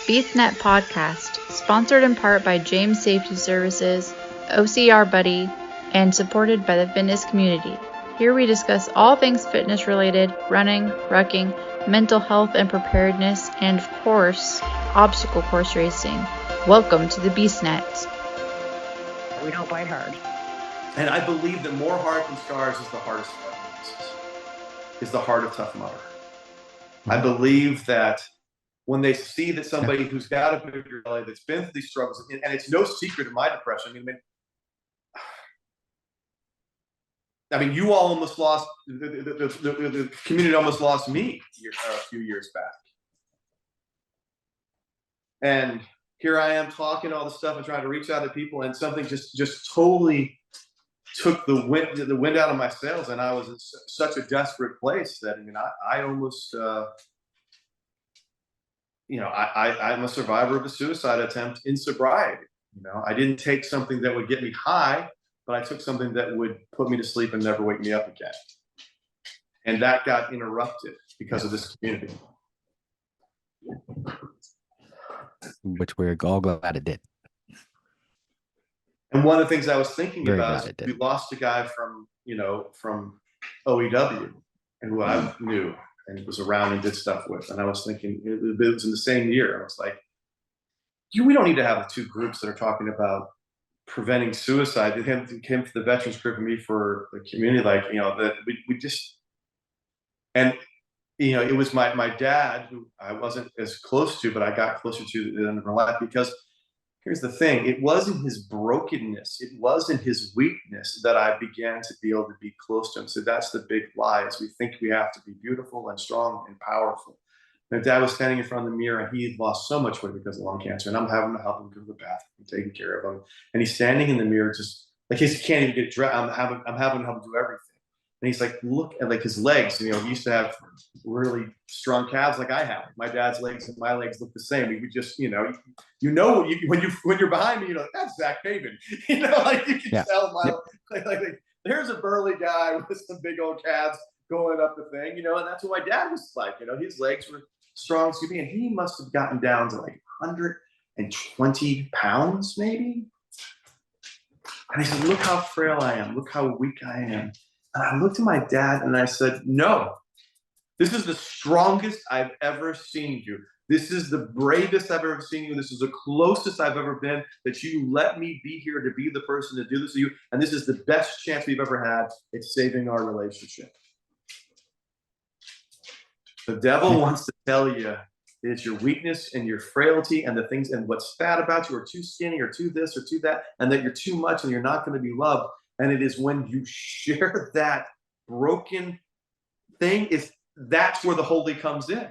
BeastNet Podcast, sponsored in part by James Safety Services, OCR Buddy, and supported by the fitness community. Here we discuss all things fitness related, running, rucking, mental health and preparedness, and of course, obstacle course racing. Welcome to the BeastNet. We don't bite hard. And I believe that more heart than scars is the hardest of weaknesses, is the heart of Tough Mudder. I believe that when they see that somebody who's got a bigger belly, that's been through these struggles, and it's no secret of my depression. I mean, you all almost lost, the community almost lost me a few years back. And here I am talking all this stuff and trying to reach out to people, and something just totally took the wind out of my sails, and I was in such a desperate place that I almost I'm a survivor of a suicide attempt in sobriety. I didn't take something that would get me high, but I took something that would put me to sleep and never wake me up again. And that got interrupted because of this community. Which we're all glad it did. And one of the things I was thinking Very about is we lost a guy from OEW, and who I knew and was around and did stuff with. And I was thinking, it was in the same year. I was like, we don't need to have the two groups that are talking about preventing suicide. Him for the veterans group and me for the community. That we just, and it was my dad, who I wasn't as close to, but I got closer to in my life, because here's the thing. It wasn't his brokenness. It wasn't his weakness that I began to be able to be close to him. So that's the big lie, is we think we have to be beautiful and strong and powerful. My dad was standing in front of the mirror, and he had lost so much weight because of lung cancer, and I'm having to help him go to the bathroom and taking care of him. And he's standing in the mirror, just like he can't even get dressed. I'm having to help him do everything. And he's like, look at his legs. He used to have really strong calves like I have. My dad's legs and my legs look the same. We just, when you're behind me, that's Zack Paben. You can tell there's a burly guy with some big old calves going up the thing, and that's what my dad was like. His legs were strong, and he must have gotten down to 120 pounds maybe. And I said, look how frail I am. Look how weak I am. And I looked at my dad and I said, no, this is the strongest I've ever seen you. This is the bravest I've ever seen you. This is the closest I've ever been that you let me be here to be the person to do this to you. And this is the best chance we've ever had at saving our relationship. The devil wants to tell you that it's your weakness and your frailty and the things and what's bad about you, or too skinny or too this or too that, and that you're too much and you're not going to be loved. And it is when you share that broken thing, that's where the holy comes in.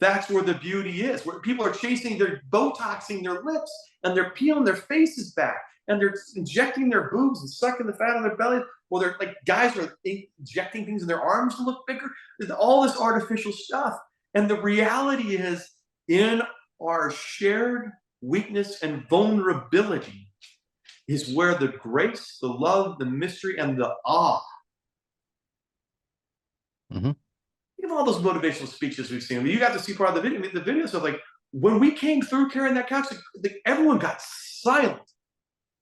That's where the beauty is, where people are they're Botoxing their lips, and they're peeling their faces back, and they're injecting their boobs and sucking the fat on their belly. Well, they're guys are injecting things in their arms to look bigger. There's all this artificial stuff. And the reality is, in our shared weakness and vulnerability is where the grace, the love, the mystery, and the awe. Mm-hmm. Think of all those motivational speeches we've seen. You got to see part of the video. The videos of when we came through carrying that couch, everyone got silent.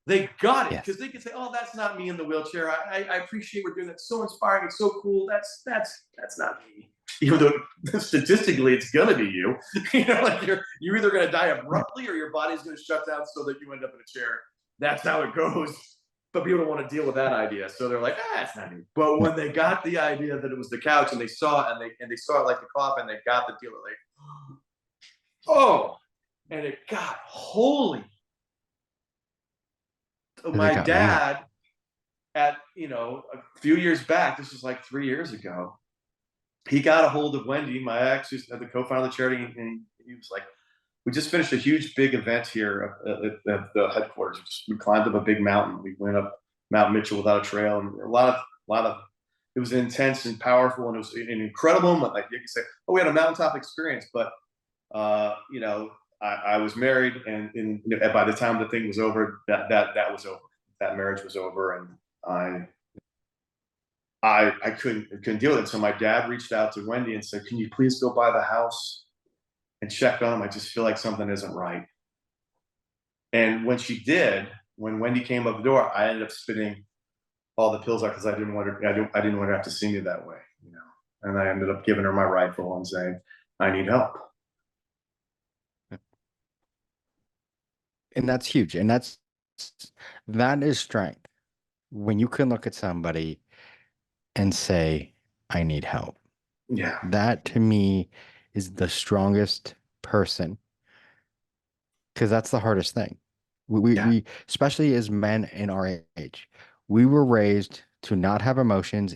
They got it, because they could say, "Oh, that's not me in the wheelchair. I appreciate we're doing that. It's so inspiring. It's so cool. That's not me." Even though statistically it's gonna be you. You're either gonna die abruptly or your body's gonna shut down so that you end up in a chair. That's how it goes. But people don't want to deal with that idea, so they're like, it's not me. But when they got the idea that it was the couch, and they saw it, and they saw it like the coffin, they got the deal, and it got holy. My dad, at a few years back, this was 3 years ago, he got a hold of Wendy, my ex, who's the co-founder of the charity, and he was like, we just finished a huge big event here at the headquarters. We climbed up a big mountain. We went up Mount Mitchell without a trail, and a lot of it was intense and powerful, and it was an incredible moment. You could say, we had a mountaintop experience, but I was married, and by the time the thing was over, that was over. That marriage was over, and I couldn't deal with it. So my dad reached out to Wendy and said, "Can you please go by the house and check on him. I just feel like something isn't right. And when she did, when Wendy came up the door, I ended up spitting all the pills out because I didn't want her. I didn't want her to have to see me that way, you know. And I ended up giving her my rifle and saying, "I need help." And that's huge. And that is strength. When you can look at somebody and say, I need help. Yeah. That to me is the strongest person, because that's the hardest thing. We especially as men in our age, we were raised to not have emotions,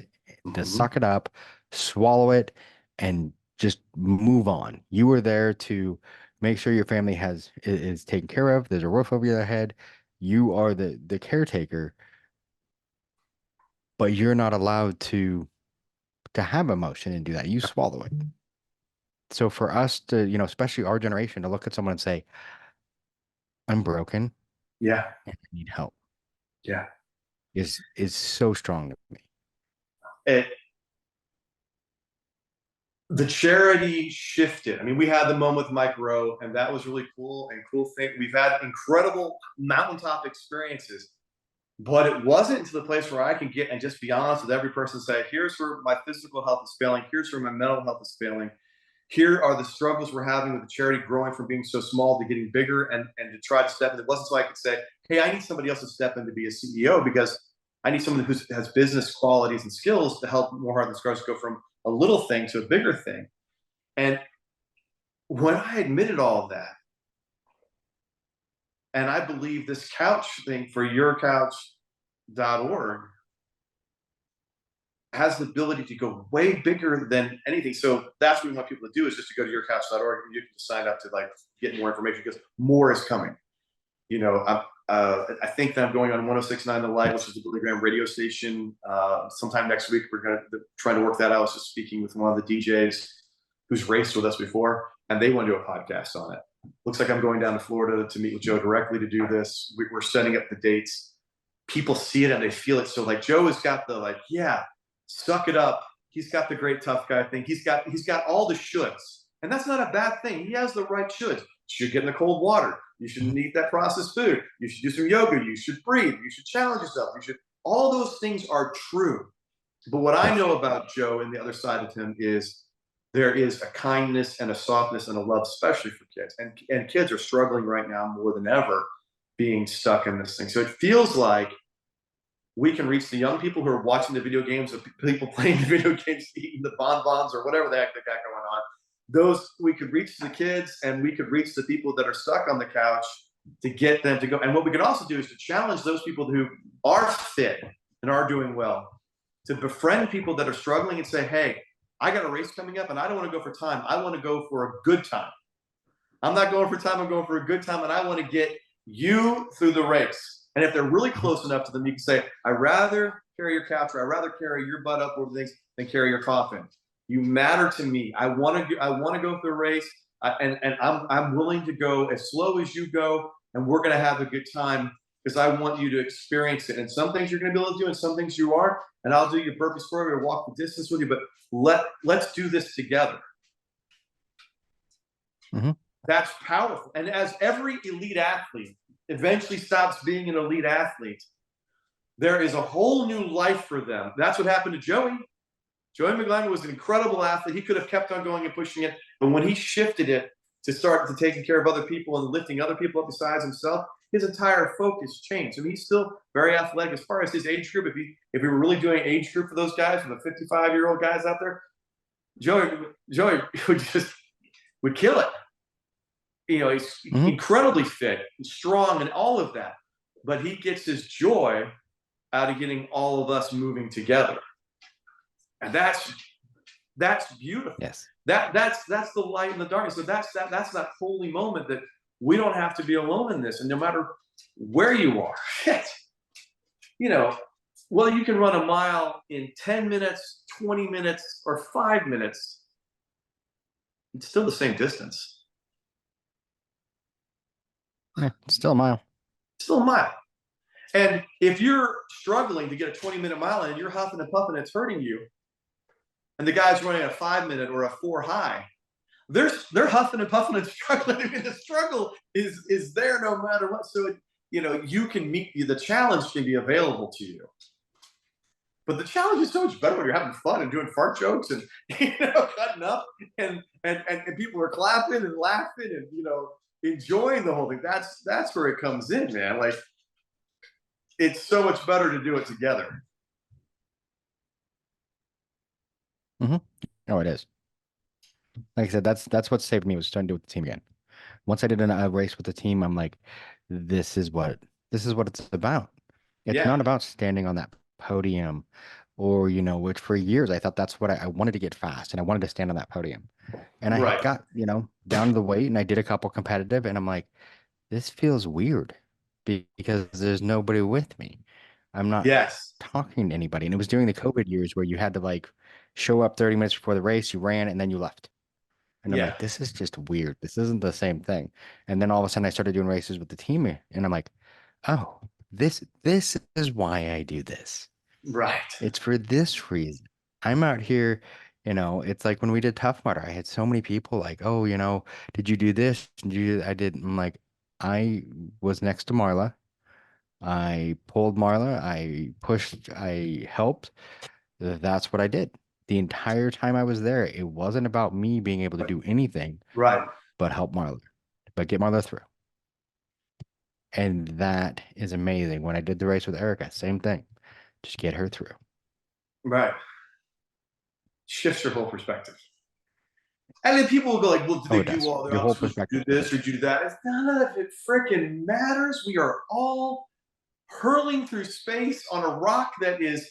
to suck it up, swallow it, and just move on. You were there to make sure your family is taken care of. There's a roof over your head. You are the caretaker, but you're not allowed to have emotion and do that. You swallow it. So for us to, especially our generation, to look at someone and say, I'm broken Yeah. and I need help, Yeah. is so strong to me. The charity shifted. I mean, we had the moment with Mike Rowe, and that was really cool and cool thing. We've had incredible mountaintop experiences, but it wasn't to the place where I can get and just be honest with every person and say, here's where my physical health is failing. Here's where my mental health is failing. Here are the struggles we're having with the charity growing from being so small to getting bigger, and to try to step in. It wasn't so I could say, hey, I need somebody else to step in to be a CEO, because I need someone who has business qualities and skills to help More Heart Than Scars go from a little thing to a bigger thing. And when I admitted all of that, and I believe this couch thing for yourcouch.org has the ability to go way bigger than anything. So that's what we want people to do, is just to go to yourcouch.org, and you can sign up to get more information, because more is coming. You know, I think that I'm going on 106.9 The Light, which is the Billy Graham radio station, sometime next week. We're going to try to work that out. I was just speaking with one of the DJs who's raced with us before, and they want to do a podcast on it. Looks like I'm going down to Florida to meet with Joe directly to do this. We're setting up the dates. People see it and they feel it. So Joe has got the yeah, suck it up. He's got the great tough guy thing. He's got all the shoulds, and that's not a bad thing. He has the right shoulds. You should get in the cold water. You shouldn't eat that processed food. You should do some yoga. You should breathe. You should challenge yourself. All those things are true. But what I know about Joe and the other side of him is there is a kindness and a softness and a love, especially for kids. And kids are struggling right now more than ever, being stuck in this thing. So it feels like we can reach the young people who are watching the video games, of people playing the video games, eating the bonbons or whatever the heck they got going on. Those, we could reach the kids, and we could reach the people that are stuck on the couch to get them to go. And what we can also do is to challenge those people who are fit and are doing well, to befriend people that are struggling and say, hey, I got a race coming up and I don't want to go for time. I want to go for a good time. I'm not going for time. I'm going for a good time. And I want to get you through the race. And if they're really close enough to them, you can say, I'd rather carry your couch, or I'd rather carry your butt up over things than carry your coffin. You matter to me. I want to go through the race, and I'm willing to go as slow as you go, and we're going to have a good time, because I want you to experience it. And some things you're going to be able to do, and some things you aren't. And I'll do your burpees for you, or walk the distance with you. But let's do this together. Mm-hmm. That's powerful. And as every elite athlete eventually stops being an elite athlete, there is a whole new life for them. That's what happened to Joey. Joey McGlynn was an incredible athlete. He could have kept on going and pushing it. But when he shifted it to start to taking care of other people and lifting other people up besides himself, his entire focus changed. I mean, he's still very athletic as far as his age group. If we were really doing age group for those guys, for the 55-year-old guys out there, Joey would kill it. You know, he's incredibly fit and strong and all of that. But he gets his joy out of getting all of us moving together. And that's beautiful. Yes. That's the light in the darkness. So that's that holy moment that we don't have to be alone in this. And no matter where you are, you know, whether you can run a mile in 10 minutes, 20 minutes, or 5 minutes, it's still the same distance. Yeah, it's still a mile. Still a mile. And if you're struggling to get a 20-minute mile and you're huffing and puffing, it's hurting you, and the guy's running a 5-minute or a 4 high, they're huffing and puffing and struggling. I mean, the struggle is there no matter what. So you can meet the challenge can be available to you. But the challenge is so much better when you're having fun and doing fart jokes and cutting up and people are clapping and laughing and enjoying the whole thing. That's where it comes in, man. Like, it's so much better to do it together. Mm-hmm. Oh, it is. Like I said, that's what saved me, was starting to do it with the team again. Once I did a race with the team, I'm like, this is what it's about. It's not about standing on that podium or, which for years I thought that's what I wanted to get fast and I wanted to stand on that podium. And I got, down to the weight and I did a couple competitive and I'm like, this feels weird because there's nobody with me. I'm not talking to anybody. And it was during the COVID years where you had to like show up 30 minutes before the race, you ran and then you left. And I'm like, this is just weird. This isn't the same thing. And then all of a sudden I started doing races with the team and I'm like, oh, this is why I do this. Right. It's for this reason. I'm out here, it's like when we did Tough Mudder, I had so many people like, oh, did you do this? Did you do that? I did. I'm like, I was next to Marla. I pulled Marla. I pushed. I helped. That's what I did. The entire time I was there, it wasn't about me being able to do anything, but help Marla, but get Marla through. And that is amazing. When I did the race with Erica, same thing. Just get her through. Right. Shifts your whole perspective. And then people will go like, well, did they do all their whole perspective? Do this or do that? None of it freaking matters. We are all hurling through space on a rock that is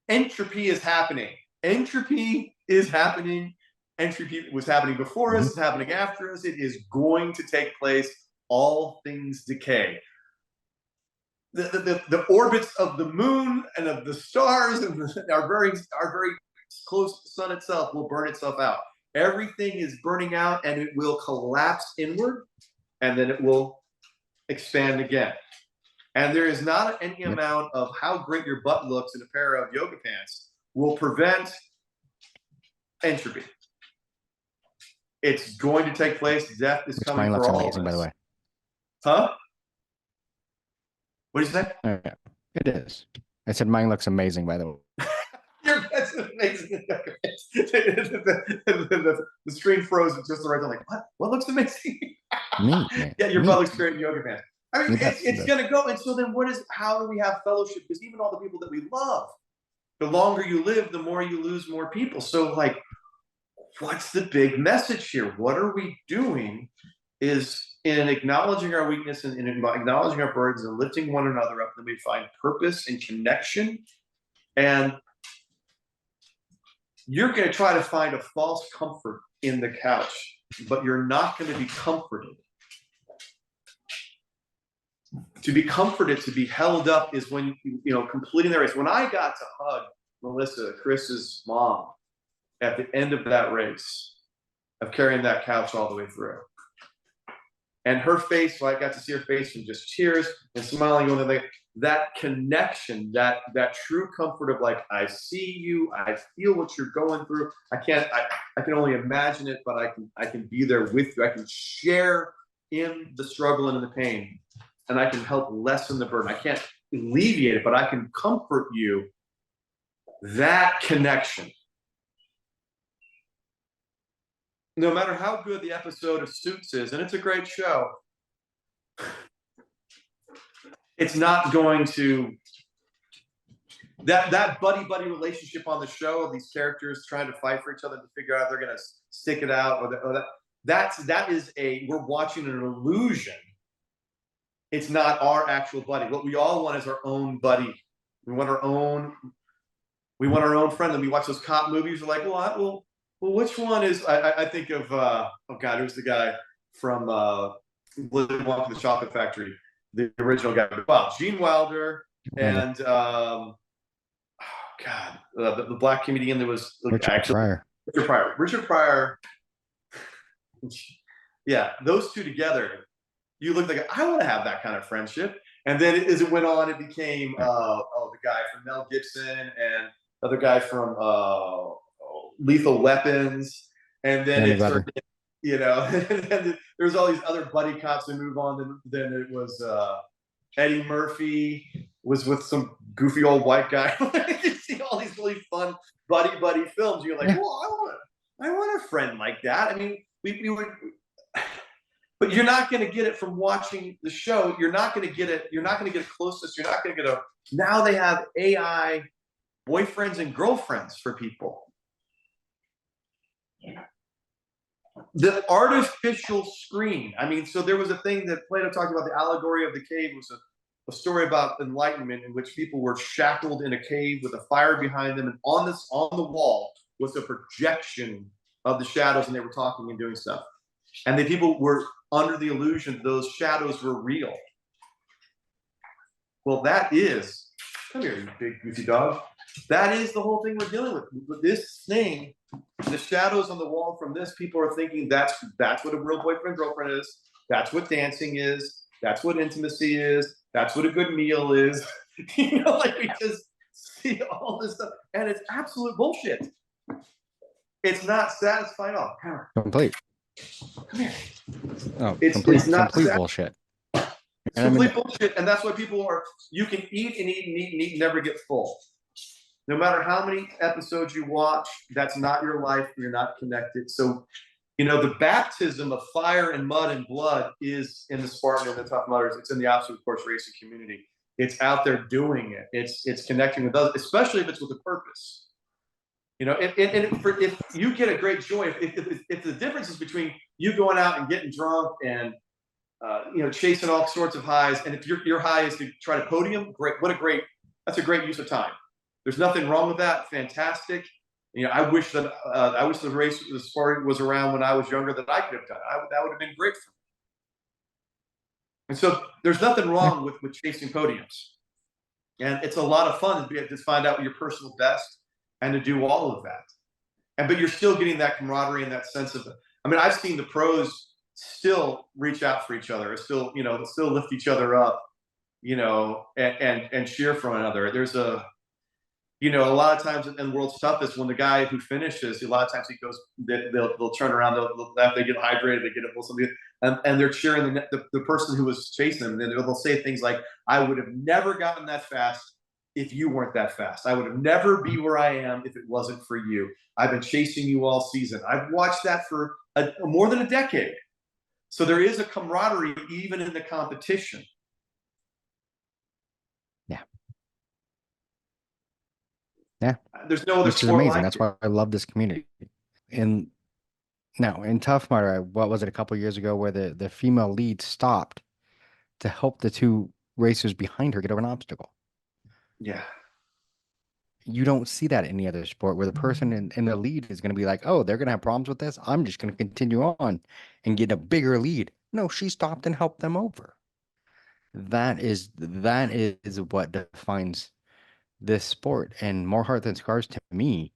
entropy is happening. Entropy is happening. Entropy was happening before us, it's happening after us. It is going to take place. All things decay. The orbits of the moon and of the stars and are very close to the sun itself will burn itself out. Everything is burning out and it will collapse inward and then it will expand again. And there is not any amount of how great your butt looks in a pair of yoga pants will prevent entropy. It's going to take place. Death is coming for all of us. By the way. Huh? What did you say? Yeah, it is. I said mine looks amazing, by the way. That's amazing. The screen froze at just the right time. Like, what looks amazing? Me, man. Yeah, your butt looks great in yoga pants. I mean, it's going to go. And so then how do we have fellowship? Because even all the people that we love, the longer you live, the more you lose more people. So like, what's the big message here? What are we doing is in acknowledging our weakness and in acknowledging our burdens and lifting one another up, then we find purpose and connection. And you're going to try to find a false comfort in the couch, but you're not going to be comforted. To be comforted, to be held up is when, completing the race. When I got to hug Melissa, Chris's mom, at the end of that race, of carrying that couch all the way through. And her face, I got to see her face and just tears and smiling, going that connection, that true comfort of like, I see you, I feel what you're going through. I can only imagine it, but I can be there with you. I can share in the struggle and in the pain, and I can help lessen the burden. I can't alleviate it, but I can comfort you. That connection. No matter how good the episode of Suits is, and it's a great show, it's not going to that buddy relationship on the show of these characters trying to fight for each other to figure out if they're going to stick it out that is we're watching an illusion. It's not our actual buddy. What we all want is our own buddy. We want our own friend. And we watch those cop movies. We're like, well, which one is? I think of who's the guy from Willy Wonka and the Chocolate Factory, the original guy. Well, Gene Wilder and the black comedian that was Richard Pryor. Richard Pryor. Yeah, those two together, you look like I want to have that kind of friendship. And then as it went on, it became the guy from Mel Gibson and another guy from Lethal Weapons, and then it started you know, and then there's all these other buddy cops that move on. Then it was Eddie Murphy was with some goofy old white guy. You see all these really fun buddy films. You're like, well, I want a friend like that. I mean, we would, but you're not going to get it from watching the show. You're not going to get it. You're not going to get a closeness. You're not going to get a. Now they have AI boyfriends and girlfriends for people. The artificial screen. I mean, so there was a thing that Plato talked about. The allegory of the cave was a story about enlightenment in which people were shackled in a cave with a fire behind them, and on the wall was a projection of the shadows, and they were talking and doing stuff. And the people were under the illusion those shadows were real. Well, that is, come here, you big goofy dog. That is the whole thing we're dealing with. This thing, the shadows on the wall from this, people are thinking that's what a real boyfriend girlfriend is. That's what dancing is. That's what intimacy is. That's what a good meal is. You know, like we just see all this stuff, and it's absolute bullshit. It's not satisfying at all. Complete. Come here. Oh, it's complete bullshit. It's complete bullshit, and that's why people are. You can eat and eat and eat and eat, and never get full. No matter how many episodes you watch, that's not your life. You're not connected. So, you know, the baptism of fire and mud and blood is in the Spartan and the Tough Mudders. It's in the absolute course racing community. It's out there doing it. It's connecting with others, especially if it's with a purpose. You know, if you get a great joy, if the difference is between you going out and getting drunk and you know, chasing all sorts of highs, and if your high is to try to podium, great. That's a great use of time. There's nothing wrong with that. Fantastic. You know, I wish the race, the Spartan was around when I was younger that I could have done. That would have been great for me. And so there's nothing wrong with chasing podiums. And it's a lot of fun to find out your personal best and to do all of that. But you're still getting that camaraderie and that sense of, I mean, I've seen the pros still reach out for each other, still lift each other up, you know, and cheer for one another. There's a lot of times in World's Toughest, when the guy who finishes, a lot of times he goes, they'll turn around, after they get hydrated, they get a full something, and they're cheering the person who was chasing them, and they'll say things like, "I would have never gotten that fast if you weren't that fast. I would have never be where I am if it wasn't for you. I've been chasing you all season." I've watched that for more than a decade. So there is a camaraderie even in the competition. Yeah. There's no other Which is sport amazing. like That's it. why I love this community. And now in Tough Mudder, what was it, a couple years ago, where the female lead stopped to help the two racers behind her get over an obstacle? Yeah. You don't see that in any other sport, where the person in the lead is going to be like, oh, they're going to have problems with this, I'm just going to continue on and get a bigger lead. No, she stopped and helped them over. That is what defines this sport. And More Heart Than Scars, to me,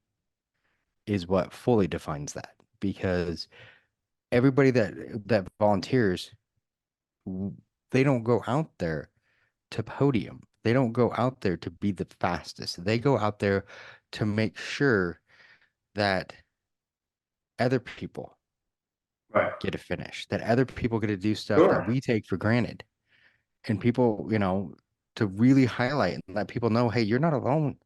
is what fully defines that, because everybody that volunteers, they don't go out there to podium. They don't go out there to be the fastest. They go out there to make sure that other people get to finish, that other people get to do stuff that we take for granted. And people, you know, to really highlight and let people know, hey, you're not alone.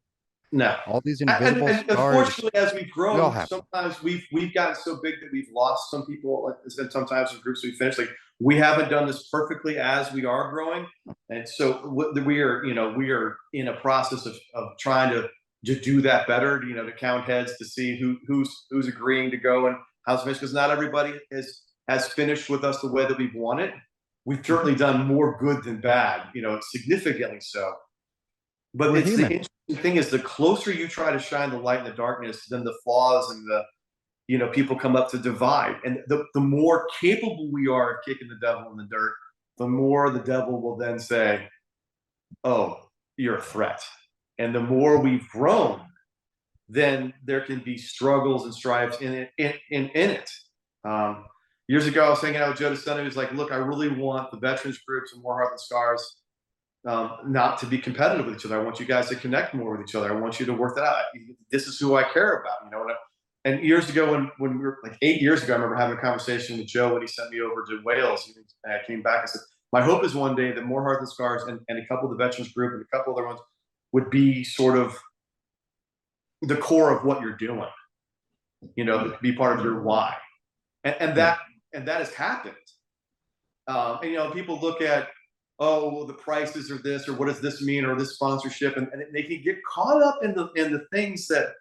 No. All these invisible and scars. Unfortunately, as we've grown, sometimes we've gotten so big that we've lost some people. And sometimes in groups we finish, like, we haven't done this perfectly as we are growing, and so we are in a process of trying to do that better. You know, to count heads to see who's agreeing to go and how's finished, because not everybody has finished with us the way that we've wanted. We've certainly done more good than bad, you know, significantly so. But the interesting thing is, the closer you try to shine the light in the darkness, then the flaws and the people come up to divide. And the more capable we are of kicking the devil in the dirt, the more the devil will then say, "Oh, you're a threat." And the more we've grown, then there can be struggles and strifes in it. Years ago, I was hanging out with Joe DeSena. He was like, "Look, I really want the veterans groups and More Heart Than Scars not to be competitive with each other. I want you guys to connect more with each other. I want you to work that out. This is who I care about, you know." And years ago, when we were like 8 years ago, I remember having a conversation with Joe when he sent me over to Wales. And I came back and said, my hope is one day that more Hearts and Scars and a couple of the veterans group and a couple other ones would be sort of the core of what you're doing, to be part of your why. And that has happened. And people look at, oh, well, the prices are this, or what does this mean, or this sponsorship, and they can get caught up in the things that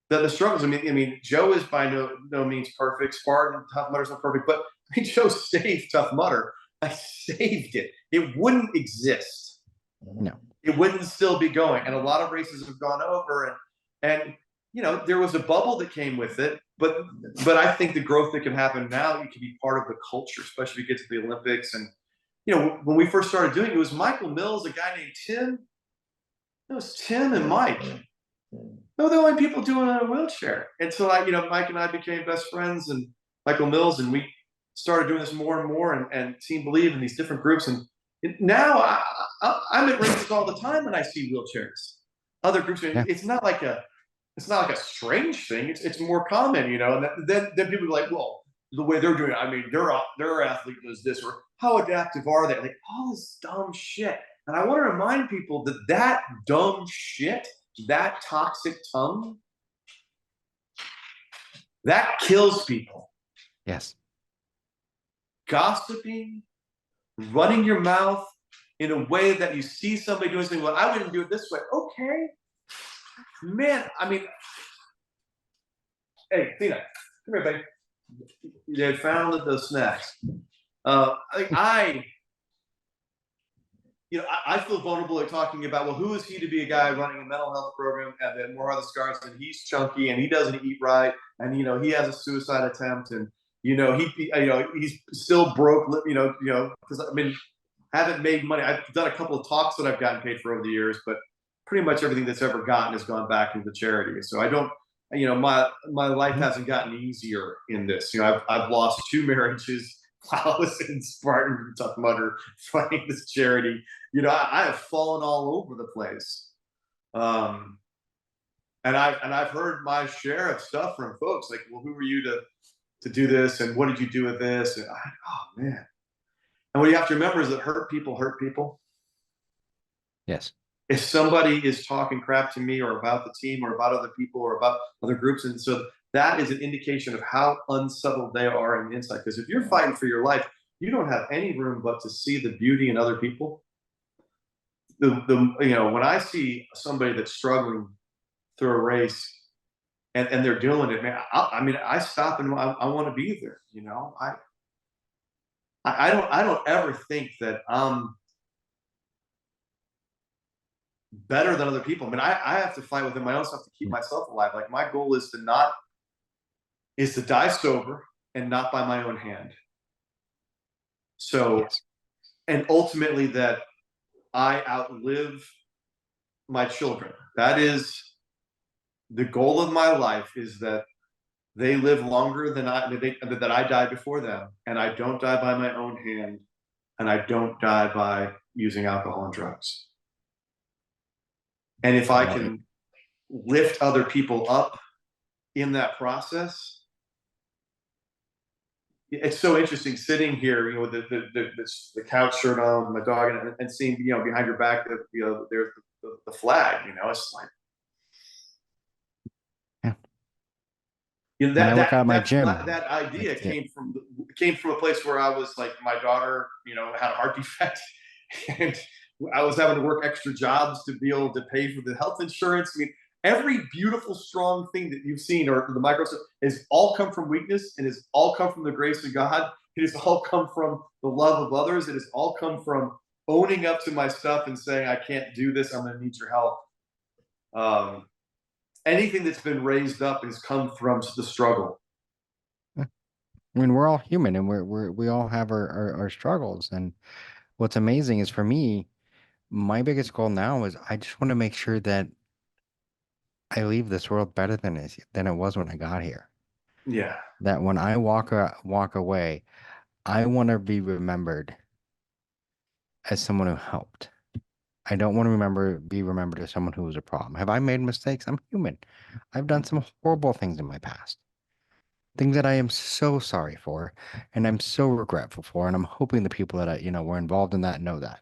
the struggles. I mean, Joe is by no means perfect. Spartan Tough Mudder's not perfect, but I mean, Joe saved Tough Mudder. I saved it. It wouldn't exist. No, it wouldn't still be going. And a lot of races have gone over, and there was a bubble that came with it. But I think the growth that can happen now, you can be part of the culture, especially if you get to the Olympics. And when we first started doing it, it was Michael Mills, a guy named Tim. It was Tim and Mike. They were the only people doing it in a wheelchair. And so Mike and I became best friends, and Michael Mills, and we started doing this more and more, and Team Believe in these different groups. And now I'm at races all the time and I see wheelchairs. Other groups, it's not like a strange thing. It's more common, And then people are like, well, the way they're doing it, I mean, their athlete does this, or how adaptive are they? Like all this dumb shit. And I want to remind people that dumb shit, that toxic tongue, that kills people. Yes. Gossiping, running your mouth in a way that you see somebody doing something, well, I wouldn't do it this way. Okay. Man, I mean, hey, Tina, come here, baby. They found the snacks. I feel vulnerable at talking about, well, who is he to be a guy running a mental health program and then more other scars, and he's chunky and he doesn't eat right, and he has a suicide attempt, and he's still broke, because I mean, haven't made money. I've done a couple of talks that I've gotten paid for over the years, but pretty much everything that's ever gotten has gone back into charity. So I don't, my life hasn't gotten easier in this. I've lost 2 marriages while I was in Spartan Tough Mudder fighting this charity. I have fallen all over the place. And I've heard my share of stuff from folks like, well, who are you to do this? And what did you do with this? And oh man. And what you have to remember is that hurt people. Yes. If somebody is talking crap to me or about the team or about other people or about other groups, and so that is an indication of how unsettled they are in the inside. Because if you're fighting for your life, you don't have any room but to see the beauty in other people. When I see somebody that's struggling through a race and they're doing it, man, I stop and I want to be there. I don't ever think that I'm better than other people. I mean, I have to fight within my own self to keep myself alive. Like my goal is to die sober and not by my own hand. So, and ultimately that I outlive my children. That is the goal of my life, is that they live longer than that I die before them, and I don't die by my own hand, and I don't die by using alcohol and drugs. And if I can lift other people up in that process, it's so interesting sitting here, with the couch shirt on, my dog, and seeing, behind your back that there's the flag. It's like, when I look at my gym, that idea came from a place where I was like, my daughter, had a heart defect, and I was having to work extra jobs to be able to pay for the health insurance. I mean, every beautiful, strong thing that you've seen, or the micro stuff, has all come from weakness, and has all come from the grace of God. It has all come from the love of others. It has all come from owning up to my stuff and saying, I can't do this. I'm going to need your help. Anything that's been raised up has come from the struggle. I mean, we're all human, and we all have our struggles. And what's amazing is, for me, my biggest goal now is I just want to make sure that I leave this world better than it was when I got here. Yeah. That when I walk away, I want to be remembered as someone who helped. I don't want to be remembered as someone who was a problem. Have I made mistakes? I'm human. I've done some horrible things in my past, things that I am so sorry for, and I'm so regretful for, and I'm hoping the people that were involved in that know that,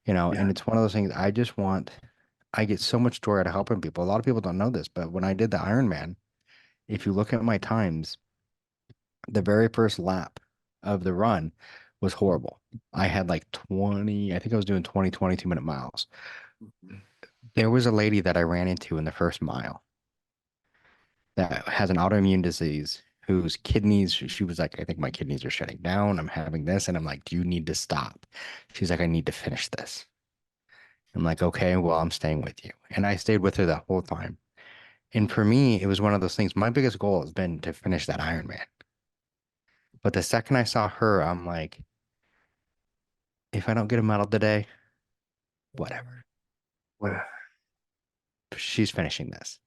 Yeah. and it's one of those things I get so much joy out of helping people. A lot of people don't know this, but when I did the Ironman, if you look at my times, the very first lap of the run was horrible. I had like 20, I think I was doing 20, 22-minute miles. There was a lady that I ran into in the first mile that has an autoimmune disease whose kidneys, she was like, I think my kidneys are shutting down. I'm having this. And I'm like, do you need to stop? She's like, I need to finish this. I'm like, okay, well, I'm staying with you. And I stayed with her the whole time. And for me, it was one of those things. My biggest goal has been to finish that Ironman. But the second I saw her, I'm like, if I don't get a medal today, whatever. Whatever. She's finishing this.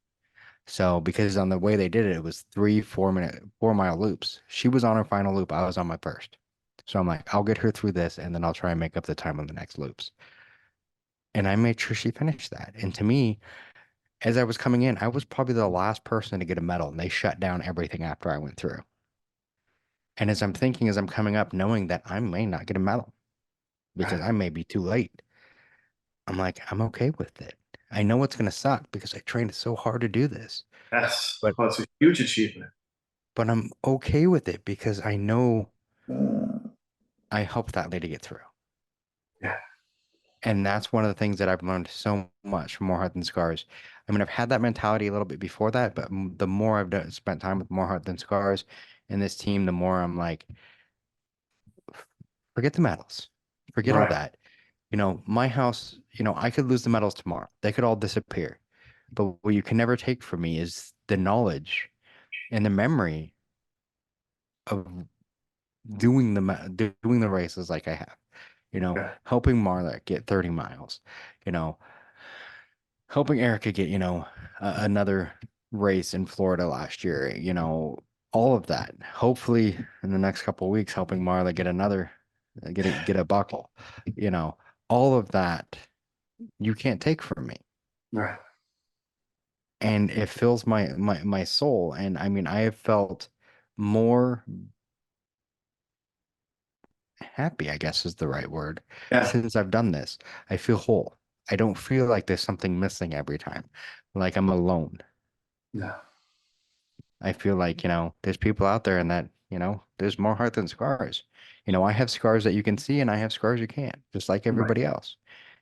So because on the way they did it, it was 4-mile loops. She was on her final loop. I was on my first. So I'm like, I'll get her through this and then I'll try and make up the time on the next loops. And I made sure she finished that. And to me, as I was coming in, I was probably the last person to get a medal and they shut down everything after I went through. And as I'm thinking, as I'm coming up, knowing that I may not get a medal because I may be too late, I'm like, I'm okay with it. I know it's going to suck because I trained so hard to do this, Yes. but Well, it's a huge achievement. I'm okay with it because I know I helped that lady get through. Yeah. And that's one of the things that I've learned so much from More Heart Than Scars. I mean, I've had that mentality a little bit before that, but the more spent time with More Heart Than Scars and this team, the more I'm like, forget the medals, forget all Right. that. My house, I could lose the medals tomorrow. They could all disappear. But what you can never take from me is the knowledge and the memory of doing the races like I have. Yeah. Helping Marla get 30 miles, you know, helping Erica get, another race in Florida last year, all of that. Hopefully in the next couple of weeks, helping Marla get get a buckle, you know, all of that you can't take from me. Right. And it fills my soul. And I mean, I have felt more happy, I guess is the right word, Yeah. since I've done this. I feel whole. I don't feel like there's something missing every time, like I'm alone. Yeah. I feel like, there's people out there and that, there's more heart than scars. I have scars that you can see and I have scars you can't, just like Right. everybody else,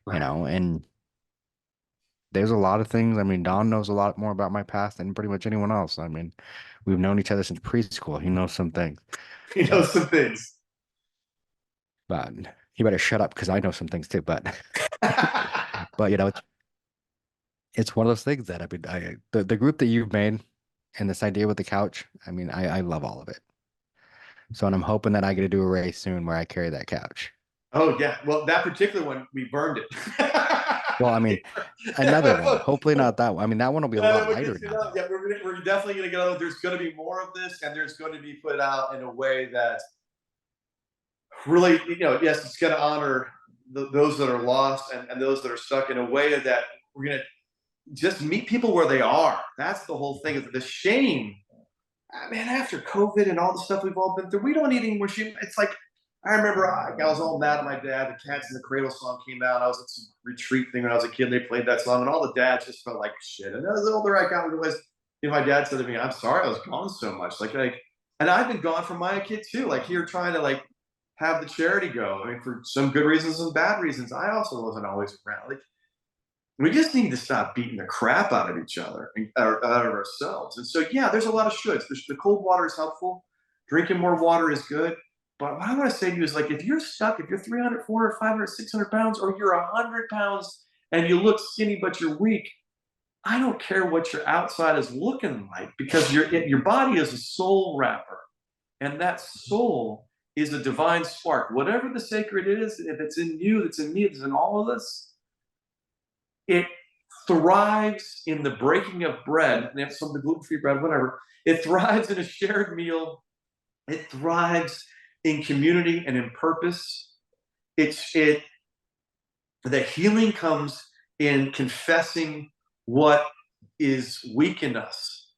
Right. and there's a lot of things. I mean, Don knows a lot more about my past than pretty much anyone else. I mean, we've known each other since preschool. He knows some things, He knows but some things. but he better shut up because I know some things too. But but it's one of those things that I mean, the group that you've made and this idea with the couch. I mean, I love all of it. So, and I'm hoping that I get to do a race soon where I carry that couch. Oh yeah. Well, that particular one, we burned it. Well, I mean, another one. Hopefully not that one. I mean, that one will be a lot lighter now, though. Yeah, we're definitely going to go. There's going to be more of this, and there's going to be put out in a way that really, yes, it's going to honor those that are lost and those that are stuck in a way that we're going to just meet people where they are. That's the whole thing. Is the shame. Man, after COVID and all the stuff we've all been through, we don't need any more shame. It's like I remember I was all mad at my dad. The Cats in the Cradle song came out. I was at some retreat thing when I was a kid. They played that song, and all the dads just felt like shit. And as the older I got, realized, my dad said to me, "I'm sorry, I was gone so much." And I've been gone from my kid too. Like here, trying to have the charity go. I mean, for some good reasons and bad reasons. I also wasn't always around. We just need to stop beating the crap out of each other and out of ourselves. And so, yeah, there's a lot of shoulds. The cold water is helpful. Drinking more water is good. But what I want to say to you is if you're stuck, if you're 300, 400, 500, 600 pounds, or you're 100 pounds and you look skinny but you're weak, I don't care what your outside is looking like because your body is a soul wrapper. And that soul is a divine spark. Whatever the sacred is, if it's in you, that's in me, that's in all of us, it thrives in the breaking of bread, and if some of the gluten-free bread, whatever. It thrives in a shared meal. It thrives in community and in purpose. It that healing comes in confessing what is weak in us,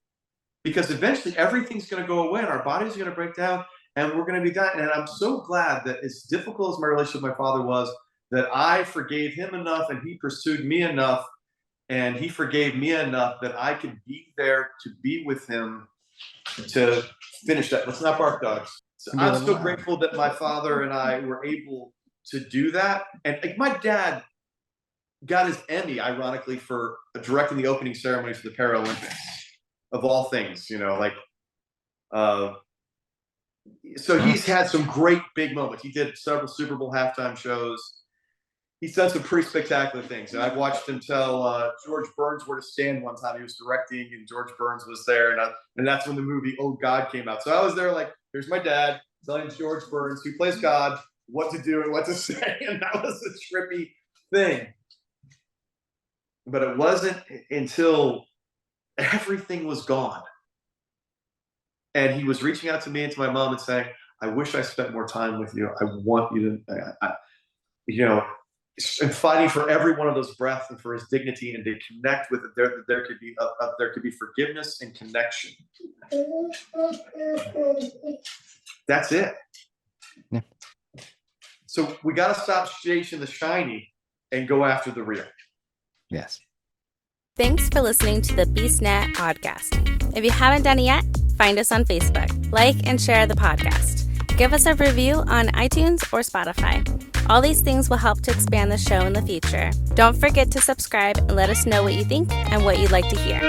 because eventually everything's going to go away and our body's going to break down and we're going to be dying. And I'm so glad that, as difficult as my relationship with my father was, that I forgave him enough and he pursued me enough and he forgave me enough that I could be there to be with him to finish that. Let's not bark, dogs. So I'm so grateful that my father and I were able to do that. And like, my dad got his Emmy, ironically, for directing the opening ceremonies for the Paralympics, of all things, you know, like, so he's had some great big moments. He did several Super Bowl halftime shows. He's done some pretty spectacular things. And I've watched him tell George Burns where to stand one time. He was directing and George Burns was there. And that's when the movie Oh God came out. So I was there like, here's my dad telling George Burns, who plays God, what to do and what to say. And that was a trippy thing. But it wasn't until everything was gone and he was reaching out to me and to my mom and saying, I wish I spent more time with you. I want you to, you know, and fighting for every one of those breaths and for his dignity and to connect with it. There could be forgiveness and connection. That's it. Yeah. So we got to stop chasing the shiny and go after the real. Yes. Thanks for listening to the BeastNet podcast. If you haven't done it yet, find us on Facebook, like and share the podcast. Give us a review on iTunes or Spotify. All these things will help to expand the show in the future. Don't forget to subscribe and let us know what you think and what you'd like to hear.